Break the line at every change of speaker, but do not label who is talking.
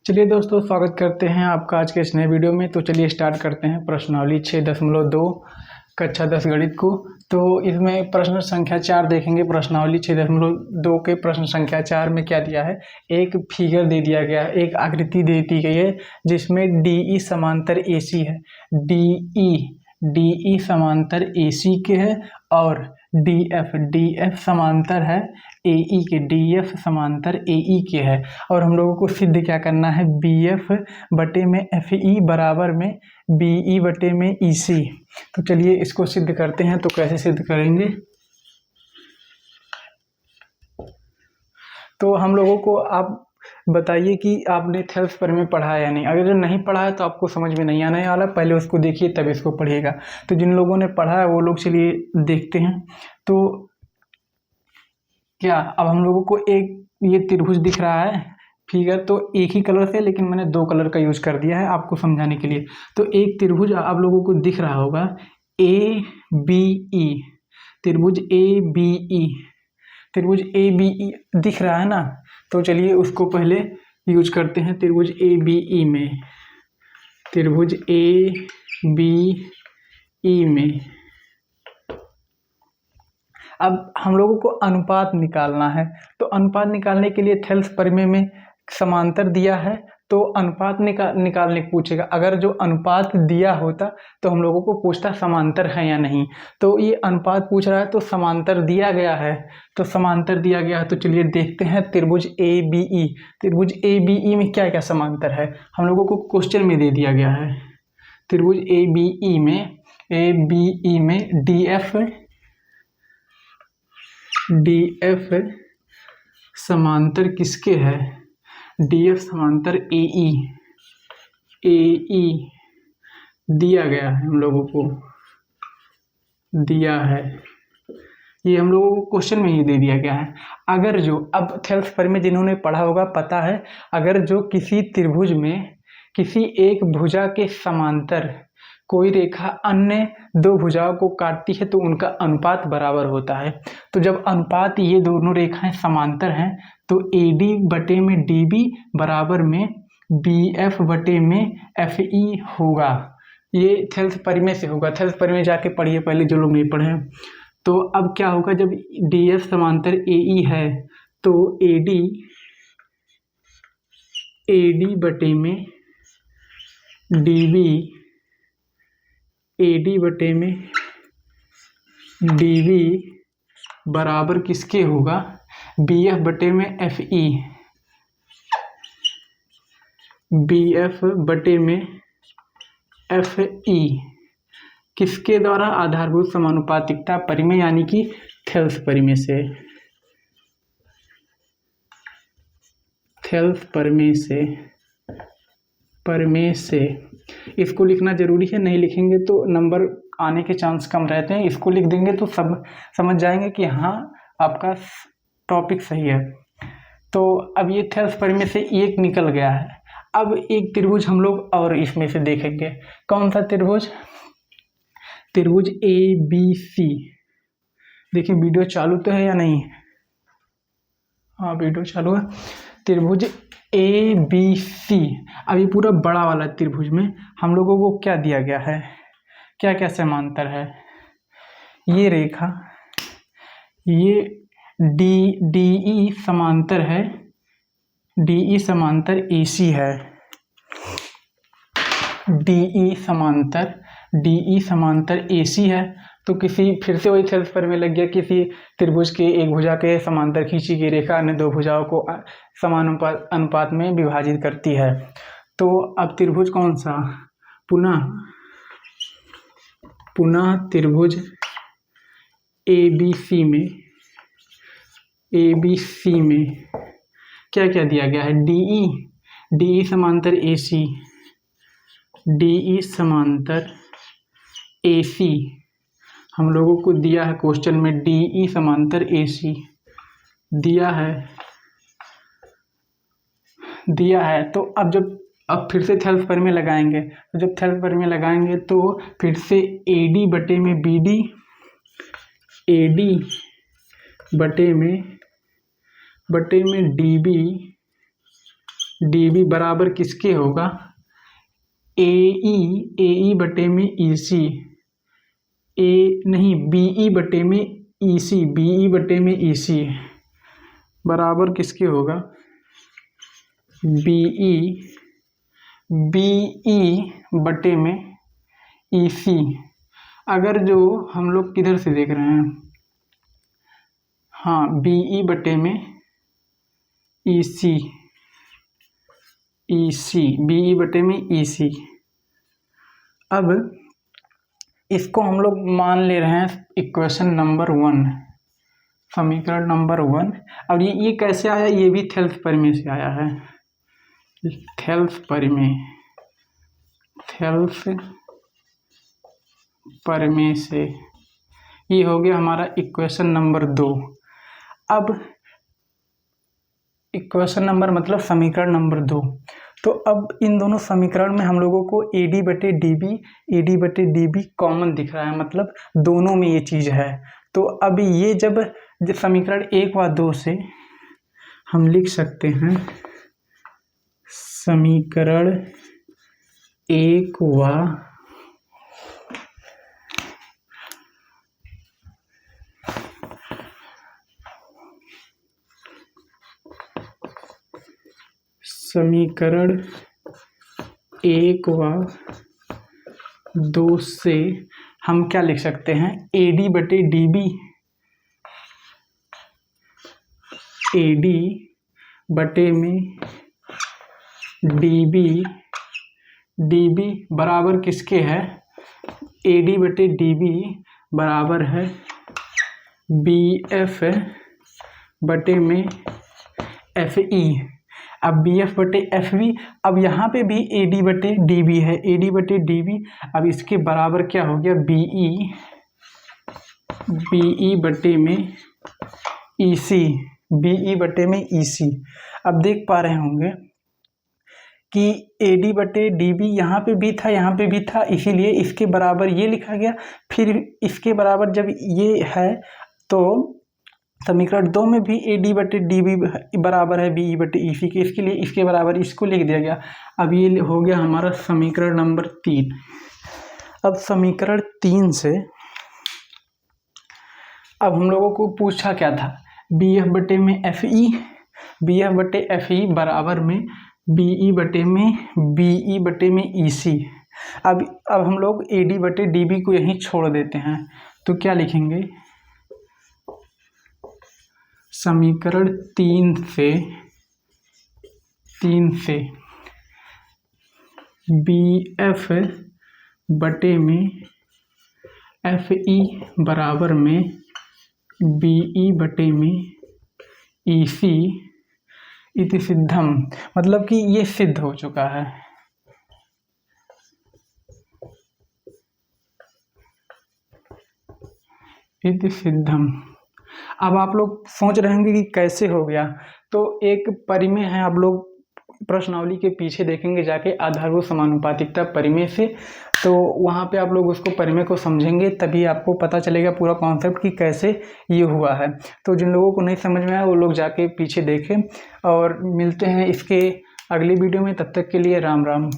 चलिए दोस्तों, स्वागत करते हैं आपका आज के इस नए वीडियो में। तो चलिए स्टार्ट करते हैं प्रश्नावली 6.2 कक्षा 10 गणित को। तो इसमें प्रश्न संख्या 4 देखेंगे। प्रश्नावली 6.2 के प्रश्न संख्या 4 में क्या दिया है, एक फिगर दे दिया गया है, एक आकृति दे दी गई है जिसमें DE समांतर AC है। DE समांतर AC के है और DF समांतर है AE के, DF समांतर AE के है। और हम लोगों को सिद्ध क्या करना है, BF बटे में FE बराबर में BE बटे में EC। तो चलिए इसको सिद्ध करते हैं। तो कैसे सिद्ध करेंगे, तो हम लोगों को आप बताइए कि आपने थेल्स पर में पढ़ा है या नहीं। अगर जो नहीं पढ़ा है तो आपको समझ में नहीं आने वाला, पहले उसको देखिए तब इसको पढ़िएगा। तो जिन लोगों ने पढ़ा है वो लोग चलिए देखते हैं। तो क्या अब हम लोगों को एक ये त्रिभुज दिख रहा है, फिगर तो एक ही कलर से, लेकिन मैंने 2 कलर का यूज कर दिया है आपको समझाने के लिए। तो एक त्रिभुज आप लोगों को दिख रहा होगा ABE, त्रिभुज ABE, त्रिभुज ABE दिख रहा है ना। तो चलिए उसको पहले यूज करते हैं त्रिभुज ABE में। त्रिभुज ABE में अब हम लोगों को अनुपात निकालना है। तो अनुपात निकालने के लिए थेल्स प्रमेय में समांतर दिया है, तो अनुपात निकालने को पूछेगा। अगर जो अनुपात दिया होता तो हम लोगों को पूछता समांतर है या नहीं। तो ये अनुपात पूछ रहा है तो समांतर दिया गया है, तो समांतर दिया गया है। तो चलिए देखते हैं त्रिभुज ABE। त्रिभुज ABE में क्या क्या समांतर है हम लोगों को क्वेश्चन में दे दिया गया है। त्रिभुज ABE में DF समांतर किसके है, DF समांतर AE दिया गया है, हम लोगों को दिया है। ये हम लोगों को क्वेश्चन में ही दे दिया गया है। अगर जो अब थेल्स प्रमेय जिन्होंने पढ़ा होगा पता है, अगर जो किसी त्रिभुज में किसी एक भुजा के समांतर कोई रेखा अन्य 2 भुजाओं को काटती है तो उनका अनुपात बराबर होता है। तो जब अनुपात ये दोनों रेखाएं समांतर हैं तो AD बटे में DB बराबर में BF बटे में FE होगा। ये थेल्स प्रमेय से होगा। थेल्स प्रमेय जाके पढ़िए पहले जो लोग नहीं पढ़े हैं। तो अब क्या होगा, जब DF समांतर AE है तो AD बटे में AD बटे में DB बराबर किसके होगा, BF बटे में FE, BF बटे में FE किसके द्वारा, आधारभूत समानुपातिकता प्रमेय यानी कि थेल्स प्रमेय से। थेल्स प्रमेय से इसको लिखना जरूरी है, नहीं लिखेंगे तो नंबर आने के चांस कम रहते हैं। इसको लिख देंगे तो सब समझ जाएंगे कि हाँ आपका टॉपिक सही है। तो अब ये थेल्स प्रमेय से एक निकल गया है। अब एक त्रिभुज हम लोग और इसमें से देखेंगे। कौन सा त्रिभुज, त्रिभुज ABC। देखिए वीडियो चालू तो है या नहीं, हाँ वीडियो चालू है। त्रिभुज ABC, अब ये पूरा बड़ा वाला त्रिभुज में हम लोगों को क्या दिया गया है, क्या क्या समांतर है। ये रेखा, ये DE समांतर है, DE समांतर AC है। DE समांतर AC है। तो किसी, फिर से वही थेल्स प्रमेय लग गया, किसी त्रिभुज के एक भुजा के समांतर खींची गई रेखा अन्य 2 भुजाओं को समान अनुपात में विभाजित करती है। तो अब त्रिभुज कौन सा, पुनः त्रिभुज ABC में क्या क्या दिया गया है, DE समांतर AC, DE समांतर AC हम लोगों को दिया है क्वेश्चन में। DE समांतर AC दिया है। तो अब फिर से थेल्स प्रमेय लगाएंगे। तो जब थेल्स प्रमेय लगाएंगे तो फिर से AD बटे में BD, AD बटे में DB dB बराबर किसके होगा, AE बटे में EC, BE बटे में EC, BE बटे में EC बराबर किसके होगा, BE बटे में EC। अगर जो हम लोग किधर से देख रहे हैं, हाँ BE बटे में EC, BE बटे में EC। अब इसको हम लोग मान ले रहे हैं इक्वेशन नंबर 1, समीकरण नंबर 1। और ये कैसे आया, ये भी थेल्स परिमेय से आया है, थेल्स परिमेय से। ये हो गया हमारा इक्वेशन नंबर 2। अब इक्वेशन नंबर मतलब समीकरण नंबर 2। तो अब इन दोनों समीकरण में हम लोगों को AD बटे DB कॉमन दिख रहा है, मतलब दोनों में ये चीज़ है। तो अब ये जब समीकरण 1 व 2 से हम लिख सकते हैं, समीकरण 1 व 2 से हम क्या लिख सकते हैं, AD बटे DB बटे में DB बराबर किसके है, AD बटे DB बराबर है BF बटे में FE। अब BF बटे FV, अब यहाँ पे भी AD बटे DB है, AD बटे DB। अब इसके बराबर क्या हो गया, BE बटे में EC, BE बटे में EC। अब देख पा रहे होंगे कि AD बटे DB यहाँ पे भी था, यहाँ पे भी था, इसीलिए इसके बराबर ये लिखा गया। फिर इसके बराबर जब ये है तो समीकरण 2 में भी AD बटे DB बराबर है BE बटे EC के, इसके लिए इसके बराबर इसको लिख दिया गया। अब ये हो गया हमारा समीकरण नंबर 3। अब समीकरण 3 से अब हम लोगों को पूछा क्या था, BF बटे में FE बराबर में BE बटे में EC। अब हम लोग AD बटे DB को यहीं छोड़ देते हैं, तो क्या लिखेंगे, समीकरण 3 से BF बटे में FE बराबर में BE बटे में EC इति सिद्धम, मतलब कि ये सिद्ध हो चुका है। इति सिद्धम। अब आप लोग सोच रहे होंगे कि कैसे हो गया, तो एक परिमेय है, आप लोग प्रश्नावली के पीछे देखेंगे जाके, आधारभूत समानुपातिकता परिमेय से, तो वहाँ पे आप लोग उसको परिमेय को समझेंगे, तभी आपको पता चलेगा पूरा कॉन्सेप्ट कि कैसे ये हुआ है। तो जिन लोगों को नहीं समझ में आया वो लोग जाके पीछे देखें, और मिलते हैं इसके अगली वीडियो में। तब तक के लिए राम राम।